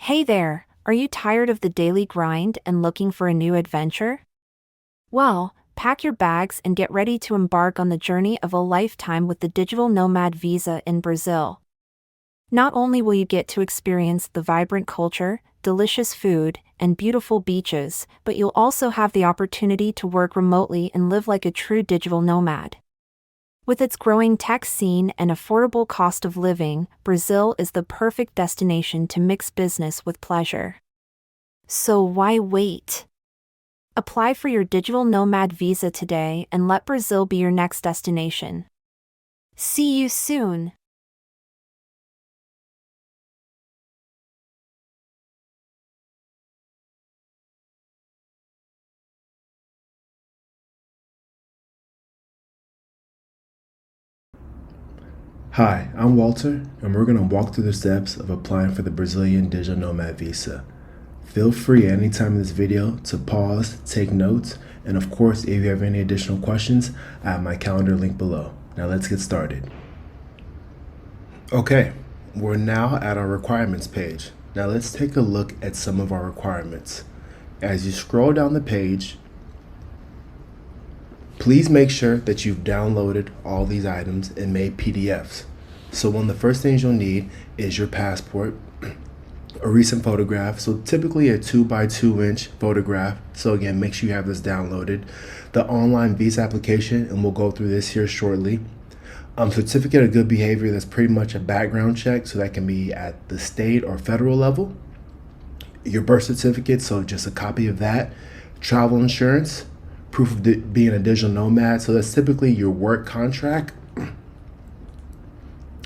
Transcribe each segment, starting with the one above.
Hey there, are you tired of the daily grind and looking for a new adventure? Well, pack your bags and get ready to embark on the journey of a lifetime with the Digital Nomad Visa in Brazil. Not only will you get to experience the vibrant culture, delicious food, and beautiful beaches, but you'll also have the opportunity to work remotely and live like a true digital nomad. With its growing tech scene and affordable cost of living, Brazil is the perfect destination to mix business with pleasure. So why wait? Apply for your digital nomad visa today and let Brazil be your next destination. See you soon! Hi, I'm Walter, and we're going to walk through the steps of applying for the Brazilian Digital Nomad Visa. Feel free at any time in this video to pause, take notes, and of course, if you have any additional questions, I have my calendar link below. Now let's get started. Okay, we're now at our requirements page. Now let's take a look at some of our requirements. As you scroll down the page, please make sure that you've downloaded all these items and made PDFs. So one of the first things you'll need is your passport, a recent photograph, so typically a 2x2-inch photograph. So again, make sure you have this downloaded. The online visa application, and we'll go through this here shortly. Certificate of good behavior, that's pretty much a background check, so that can be at the state or federal level. Your birth certificate, so just a copy of that. Travel insurance, proof of being a digital nomad, so that's typically your work contract.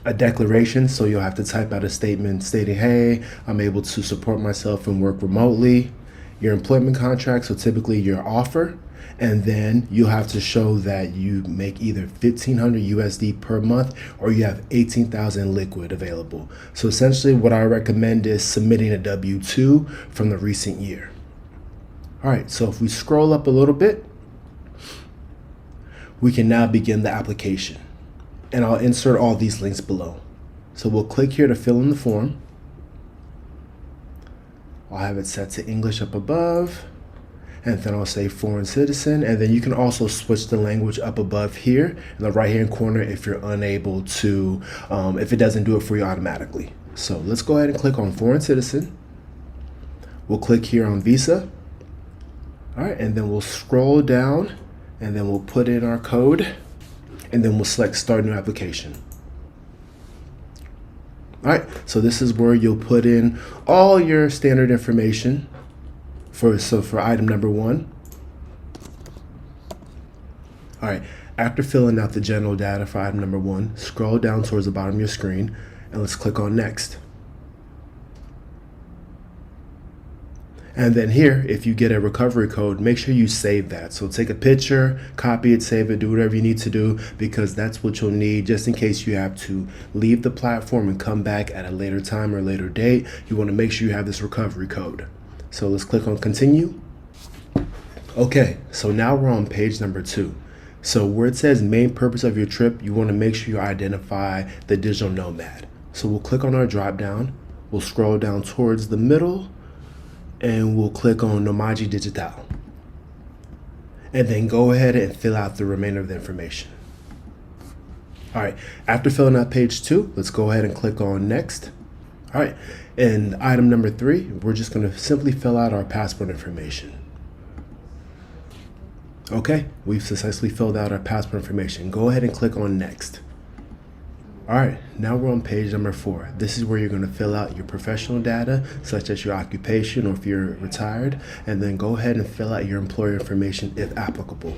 A declaration, so you'll have to type out a statement stating, hey, I'm able to support myself and work remotely. Your employment contract, so typically your offer, and then you'll have to show that you make either 1,500 USD per month or you have 18,000 liquid available. So essentially what I recommend is submitting a W-2 from the recent year. All right, so if we scroll up a little bit, we can now begin the application. And I'll insert all these links below. So we'll click here to fill in the form. I'll have it set to English up above, and then I'll say foreign citizen, and then you can also switch the language up above here in the right hand corner if you're unable to, if it doesn't do it for you automatically. So let's go ahead and click on foreign citizen. We'll click here on visa. All right, and then we'll scroll down, and then we'll put in our code, and then we'll select start new application. All right, so this is where you'll put in all your standard information for item number 1. All right, after filling out the general data for item number 1, scroll down towards the bottom of your screen and let's click on next. And then here, if you get a recovery code, make sure you save that. So take a picture, copy it, save it, do whatever you need to do, because that's what you'll need just in case you have to leave the platform and come back at a later time or later date. You want to make sure you have this recovery code. So let's click on continue. Okay, so now we're on page number 2. So where it says main purpose of your trip, you want to make sure you identify the digital nomad. So we'll click on our drop down, we'll scroll down towards the middle, and we'll click on Nomad Digital. And then go ahead and fill out the remainder of the information. All right, after filling out page 2, let's go ahead and click on next. All right, and item number 3, we're just gonna simply fill out our passport information. Okay, we've successfully filled out our passport information. Go ahead and click on next. All right, now we're on page number 4. This is where you're going to fill out your professional data, such as your occupation or if you're retired, and then go ahead and fill out your employer information if applicable.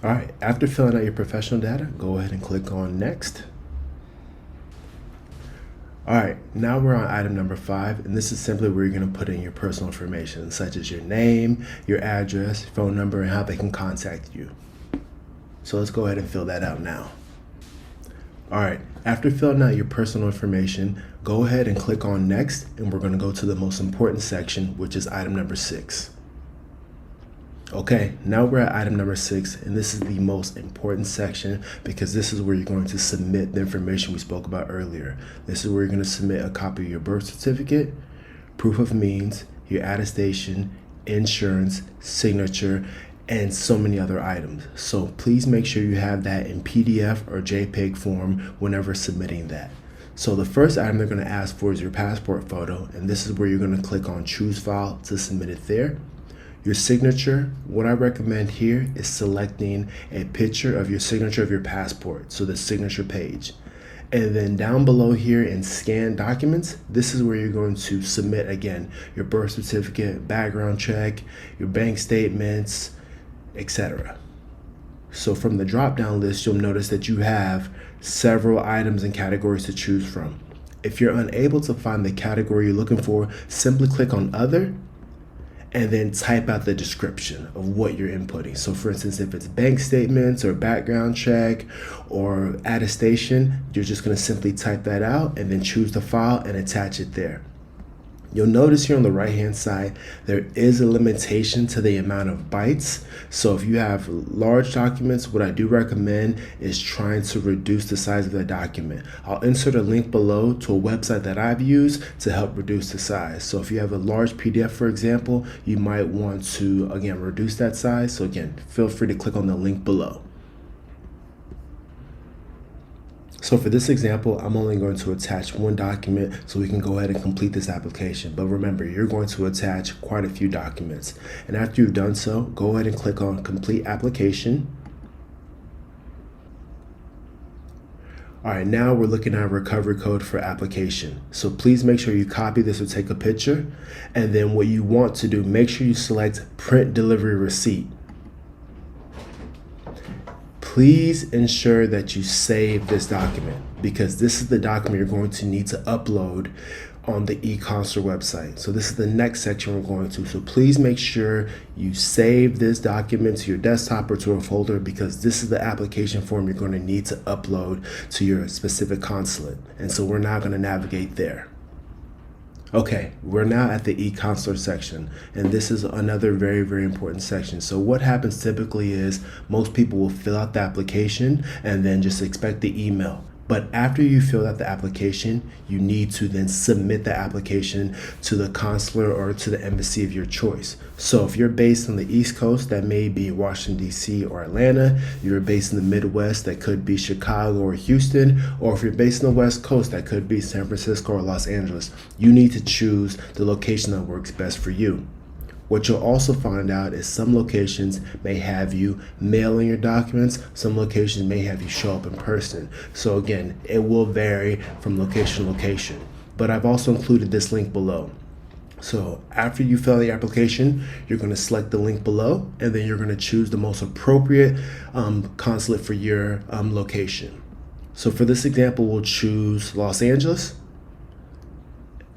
All right, after filling out your professional data, go ahead and click on next. All right, now we're on item number 5, and this is simply where you're going to put in your personal information, such as your name, your address, phone number, and how they can contact you. So let's go ahead and fill that out now. All right, after filling out your personal information, go ahead and click on next, and we're going to go to the most important section, which is item number 6. Okay, now we're at item number 6, and this is the most important section because this is where you're going to submit the information we spoke about earlier. This is where you're going to submit a copy of your birth certificate, proof of means, your attestation, insurance, signature, and so many other items. So please make sure you have that in PDF or JPEG form whenever submitting that. So the first item they're going to ask for is your passport photo, and this is where you're going to click on choose file to submit it there. Your signature, what I recommend here is selecting a picture of your signature of your passport, so the signature page. And then down below here in scan documents, this is where you're going to submit again your birth certificate, background check, your bank statements, etc. So from the drop down list, you'll notice that you have several items and categories to choose from. If you're unable to find the category you're looking for, simply click on other and then type out the description of what you're inputting. So for instance, if it's bank statements or background check or attestation, you're just gonna simply type that out and then choose the file and attach it there. You'll notice here on the right hand side, there is a limitation to the amount of bytes. So if you have large documents, what I do recommend is trying to reduce the size of the document. I'll insert a link below to a website that I've used to help reduce the size. So if you have a large PDF, for example, you might want to, again, reduce that size. So again, feel free to click on the link below. So for this example, I'm only going to attach one document so we can go ahead and complete this application. But remember, you're going to attach quite a few documents. And after you've done so, go ahead and click on complete application. All right, now we're looking at a recovery code for application. So please make sure you copy this or take a picture. And then what you want to do, make sure you select print delivery receipt. Please ensure that you save this document because this is the document you're going to need to upload on the eConsular website. So this is the next section we're going to. So please make sure you save this document to your desktop or to a folder because this is the application form you're going to need to upload to your specific consulate. And so we're now going to navigate there. Okay, we're now at the eConsular section, and this is another very, very important section. So what happens typically is most people will fill out the application and then just expect the email. But after you fill out the application, you need to then submit the application to the consular or to the embassy of your choice. So if you're based on the East Coast, that may be Washington, D.C. or Atlanta. You're based in the Midwest, that could be Chicago or Houston. Or if you're based on the West Coast, that could be San Francisco or Los Angeles. You need to choose the location that works best for you. What you'll also find out is some locations may have you mail in your documents, some locations may have you show up in person. So again, it will vary from location to location. But I've also included this link below. So after you fill out the application, you're going to select the link below, and then you're going to choose the most appropriate consulate for your location. So for this example, we'll choose Los Angeles,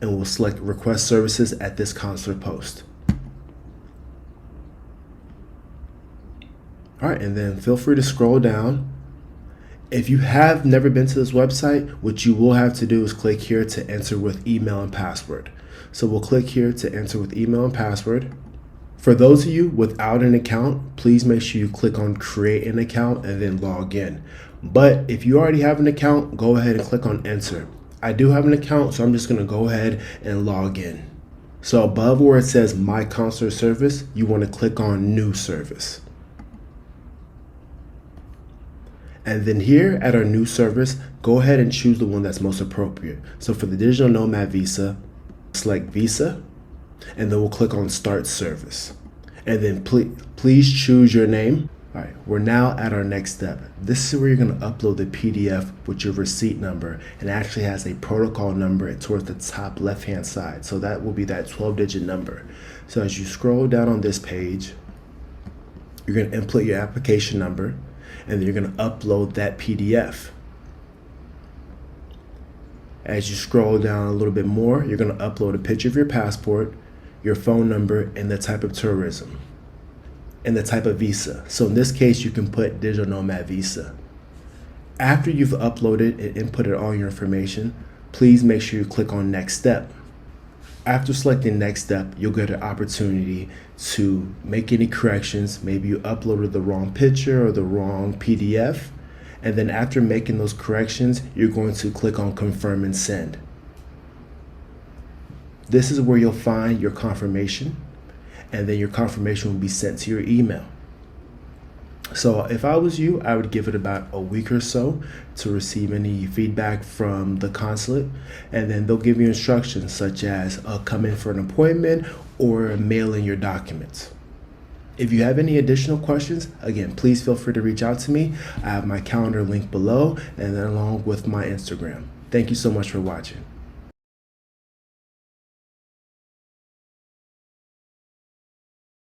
and we'll select request services at this consular post. All right, and then feel free to scroll down. If you have never been to this website, what you will have to do is click here to enter with email and password. So we'll click here to enter with email and password. For those of you without an account, please make sure you click on create an account and then log in. But if you already have an account, go ahead and click on enter. I do have an account, so I'm just gonna go ahead and log in. So above where it says my consular service, you wanna click on new service. And then here at our new service, go ahead and choose the one that's most appropriate. So for the Digital Nomad Visa, select Visa, and then we'll click on Start Service. And then please choose your name. All right, we're now at our next step. This is where you're gonna upload the PDF with your receipt number, and it actually has a protocol number towards the top left-hand side. So that will be that 12-digit number. So as you scroll down on this page, you're gonna input your application number, and then you're going to upload that PDF. As you scroll down a little bit more, you're going to upload a picture of your passport, your phone number, and the type of tourism, and the type of visa. So in this case, you can put Digital Nomad Visa. After you've uploaded and inputted all your information, please make sure you click on Next Step. After selecting next step, you'll get an opportunity to make any corrections. Maybe you uploaded the wrong picture or the wrong PDF. And then after making those corrections, you're going to click on confirm and send. This is where you'll find your confirmation, and then your confirmation will be sent to your email. So if I was you, I would give it about a week or so to receive any feedback from the consulate, and then they'll give you instructions such as come in for an appointment or mail in your documents. If you have any additional questions, again, please feel free to reach out to me. I have my calendar link below, and then along with my Instagram. Thank you so much for watching.